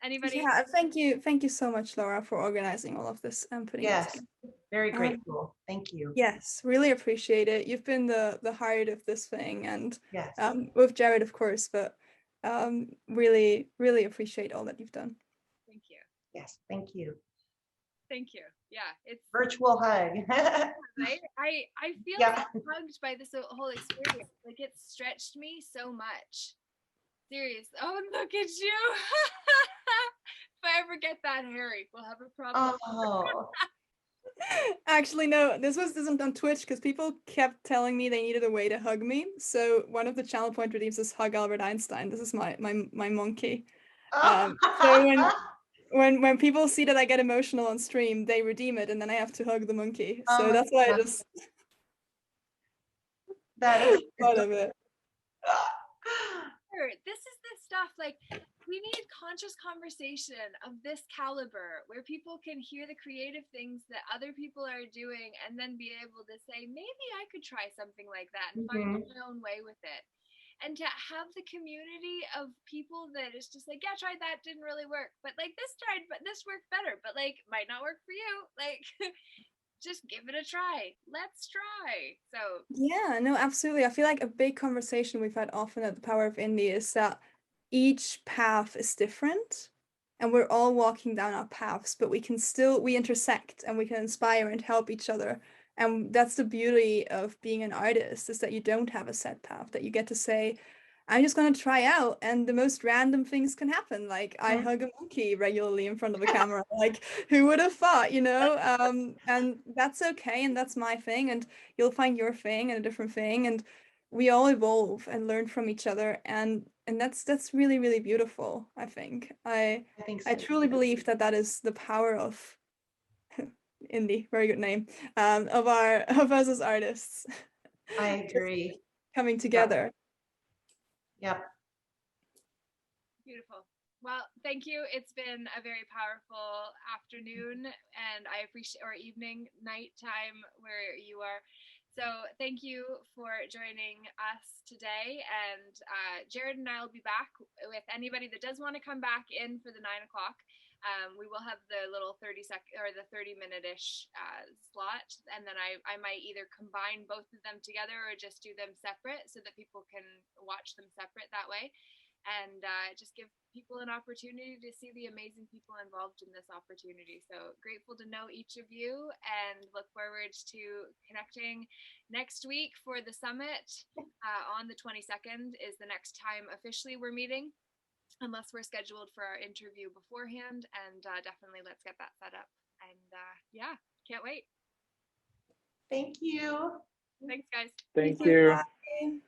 Anybody? Yeah, thank you so much, Laura, for organizing all of this and putting it together. Very grateful. Thank you. Yes, really appreciate it. You've been the heart of this thing, and yes, with Jared, of course, but really, really appreciate all that you've done. Thank you. Yes, thank you. Thank you. Yeah, it's virtual hug. right? I feel hugged by this whole experience. Like, it's stretched me so much. Serious. Oh, look at you. If I ever get that hairy, we'll have a problem. Oh. Actually, no, this isn't on Twitch because people kept telling me they needed a way to hug me. So one of the channel point redeems is Hug Albert Einstein. This is my monkey. So when people see that I get emotional on stream, they redeem it, and then I have to hug the monkey. So that's why I just that is part of it. This is the stuff, like, we need conscious conversation of this caliber where people can hear the creative things that other people are doing and then be able to say, maybe I could try something like that and find my own way with it. and to have the community of people that is just like, yeah, tried that, didn't really work, but like this tried, but this worked better, but like might not work for you, like just give it a try, let's try. So Yeah, no, absolutely. I feel like a big conversation we've had often at the Power of Indie is that each path is different and we're all walking down our paths, but we intersect and we can inspire and help each other. And that's the beauty of being an artist, is that you don't have a set path, that you get to say, I'm just going to try out, and the most random things can happen. Like I hug a monkey regularly in front of a camera. Like who would have thought, you know? And that's okay, and that's my thing, and you'll find your thing and a different thing, and we all evolve and learn from each other, and that's really, really beautiful, I think. I think I so. truly believe that that is the power of indie, very good name, of us as artists. I Just agree. coming together. Yep. beautiful. Well, thank you. It's been a very powerful afternoon, and I appreciate, or evening, night time where you are. So thank you for joining us today. And Jared and I will be back with anybody that does want to come back in for the 9 o'clock. We will have the little 30-second or the 30-minute-ish slot, and then I might either combine both of them together or just do them separate so that people can watch them separate that way, and just give people an opportunity to see the amazing people involved in this opportunity. So grateful to know each of you, and look forward to connecting next week for the summit. On the 22nd is the next time officially we're meeting, unless we're scheduled for our interview beforehand. And definitely let's get that set up. And yeah, can't wait. Thank you. Thanks, guys. Thank you. Bye.